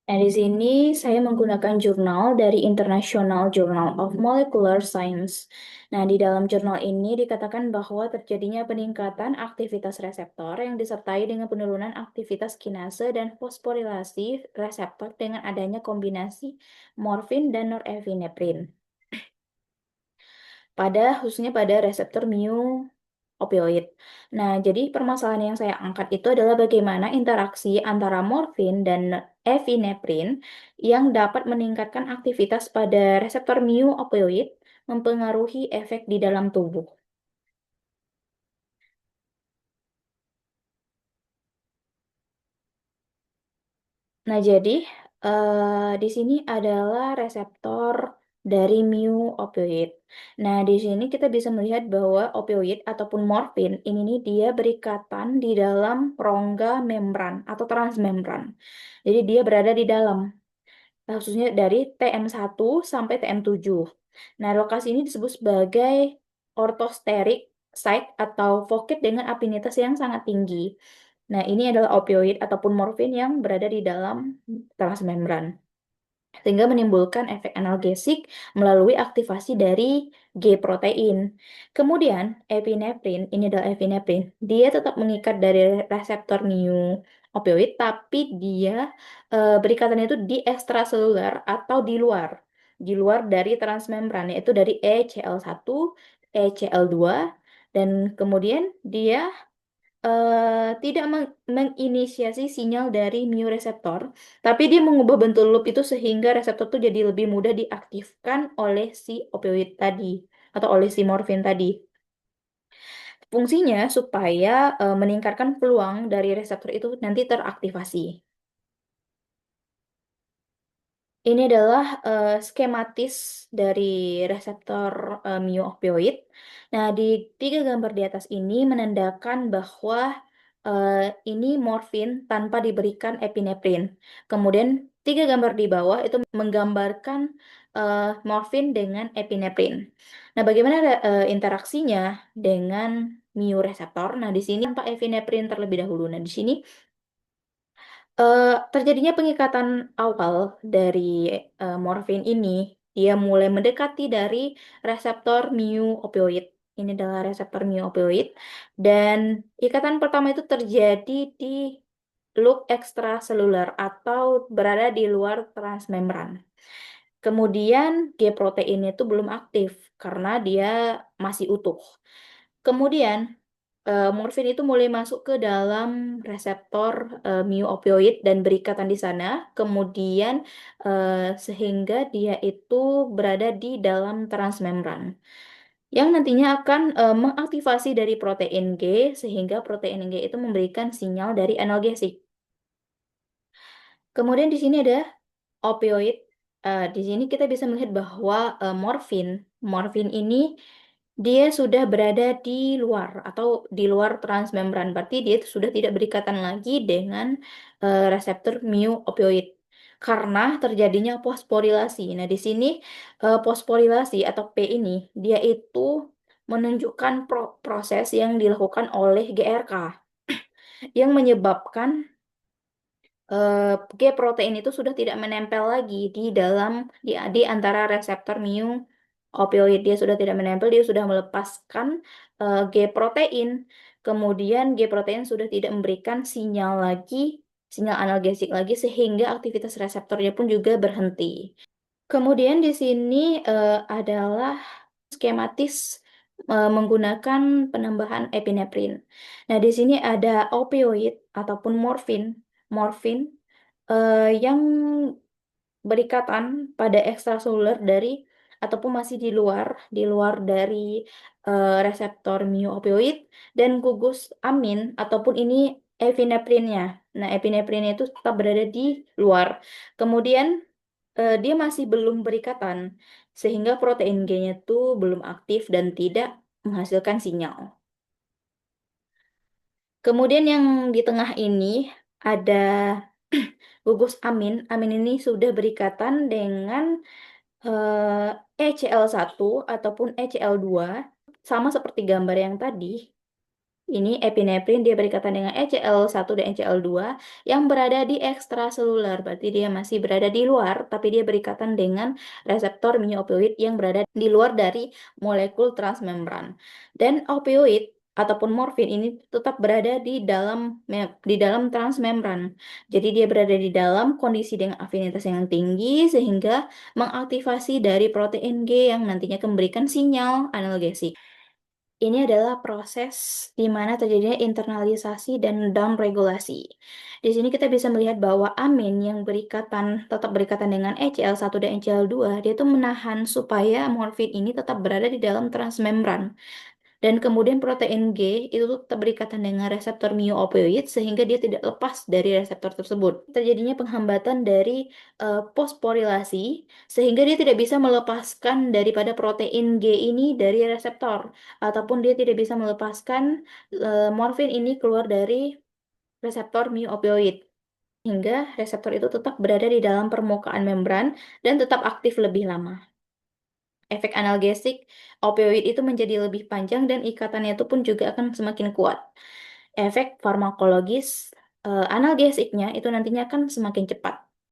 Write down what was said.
Nah, di sini saya menggunakan jurnal dari International Journal of Molecular Science. Nah, di dalam jurnal ini dikatakan bahwa terjadinya peningkatan aktivitas reseptor yang disertai dengan penurunan aktivitas kinase dan fosforilasi reseptor dengan adanya kombinasi morfin dan norepinefrin. Khususnya pada reseptor opioid. Nah, jadi permasalahan yang saya angkat itu adalah bagaimana interaksi antara morfin dan epinefrin yang dapat meningkatkan aktivitas pada reseptor opioid mempengaruhi efek di dalam tubuh. Nah, jadi di sini adalah reseptor dari opioid. Nah, di sini kita bisa melihat bahwa opioid ataupun morfin ini nih dia berikatan di dalam rongga membran atau transmembran. Jadi dia berada di dalam, khususnya dari TM1 sampai TM7. Nah, lokasi ini disebut sebagai orthosteric site atau pocket dengan afinitas yang sangat tinggi. Nah, ini adalah opioid ataupun morfin yang berada di dalam transmembran, sehingga menimbulkan efek analgesik melalui aktivasi dari G-protein. Kemudian, epinefrin, ini adalah epinefrin, dia tetap mengikat dari reseptor opioid, tapi dia berikatannya itu di ekstraseluler atau di luar dari transmembran, yaitu dari ECL1, ECL2, dan kemudian dia tidak menginisiasi sinyal dari reseptor, tapi dia mengubah bentuk loop itu sehingga reseptor itu jadi lebih mudah diaktifkan oleh si opioid tadi atau oleh si morfin tadi. Fungsinya supaya meningkatkan peluang dari reseptor itu nanti teraktivasi. Ini adalah skematis dari reseptor opioid. Nah, di tiga gambar di atas ini menandakan bahwa ini morfin tanpa diberikan epinefrin. Kemudian tiga gambar di bawah itu menggambarkan morfin dengan epinefrin. Nah, bagaimana interaksinya dengan reseptor? Nah, di sini tanpa epinefrin terlebih dahulu. Nah, di sini terjadinya pengikatan awal dari morfin ini, dia mulai mendekati dari reseptor opioid. Ini adalah reseptor opioid, dan ikatan pertama itu terjadi di loop ekstraseluler atau berada di luar transmembran. Kemudian G-protein itu belum aktif karena dia masih utuh. Kemudian morfin itu mulai masuk ke dalam reseptor opioid dan berikatan di sana, kemudian sehingga dia itu berada di dalam transmembran, yang nantinya akan mengaktifasi dari protein G, sehingga protein G itu memberikan sinyal dari analgesik. Kemudian di sini ada opioid. Di sini kita bisa melihat bahwa morfin ini dia sudah berada di luar atau di luar transmembran. Berarti dia sudah tidak berikatan lagi dengan reseptor opioid karena terjadinya fosforilasi. Nah, di sini fosforilasi atau P ini dia itu menunjukkan proses yang dilakukan oleh GRK yang menyebabkan G protein itu sudah tidak menempel lagi di dalam di antara reseptor opioid. Dia sudah tidak menempel, dia sudah melepaskan G protein. Kemudian G protein sudah tidak memberikan sinyal lagi, sinyal analgesik lagi, sehingga aktivitas reseptornya pun juga berhenti. Kemudian di sini adalah skematis menggunakan penambahan epinefrin. Nah, di sini ada opioid ataupun morfin. Morfin yang berikatan pada ekstraseluler dari ataupun masih di luar dari reseptor opioid, dan gugus amin ataupun ini epinefrinnya. Nah, epinefrinnya itu tetap berada di luar. Kemudian dia masih belum berikatan sehingga protein G-nya tuh belum aktif dan tidak menghasilkan sinyal. Kemudian yang di tengah ini ada gugus amin. Amin ini sudah berikatan dengan ECL1 ataupun ECL2, sama seperti gambar yang tadi. Ini epinefrin dia berikatan dengan ECL1 dan ECL2 yang berada di ekstraseluler. Berarti dia masih berada di luar, tapi dia berikatan dengan reseptor mu-opioid yang berada di luar dari molekul transmembran. Dan opioid ataupun morfin ini tetap berada di dalam transmembran. Jadi dia berada di dalam kondisi dengan afinitas yang tinggi sehingga mengaktifasi dari protein G yang nantinya memberikan sinyal analgesik. Ini adalah proses di mana terjadinya internalisasi dan downregulasi. Di sini kita bisa melihat bahwa amin yang tetap berikatan dengan ECL1 dan ECL2, dia itu menahan supaya morfin ini tetap berada di dalam transmembran. Dan kemudian protein G itu tetap berikatan dengan reseptor mu-opioid sehingga dia tidak lepas dari reseptor tersebut. Terjadinya penghambatan dari fosforilasi sehingga dia tidak bisa melepaskan daripada protein G ini dari reseptor ataupun dia tidak bisa melepaskan morfin ini keluar dari reseptor mu-opioid hingga reseptor itu tetap berada di dalam permukaan membran dan tetap aktif lebih lama. Efek analgesik opioid itu menjadi lebih panjang dan ikatannya itu pun juga akan semakin kuat. Efek farmakologis analgesiknya itu nantinya akan semakin cepat.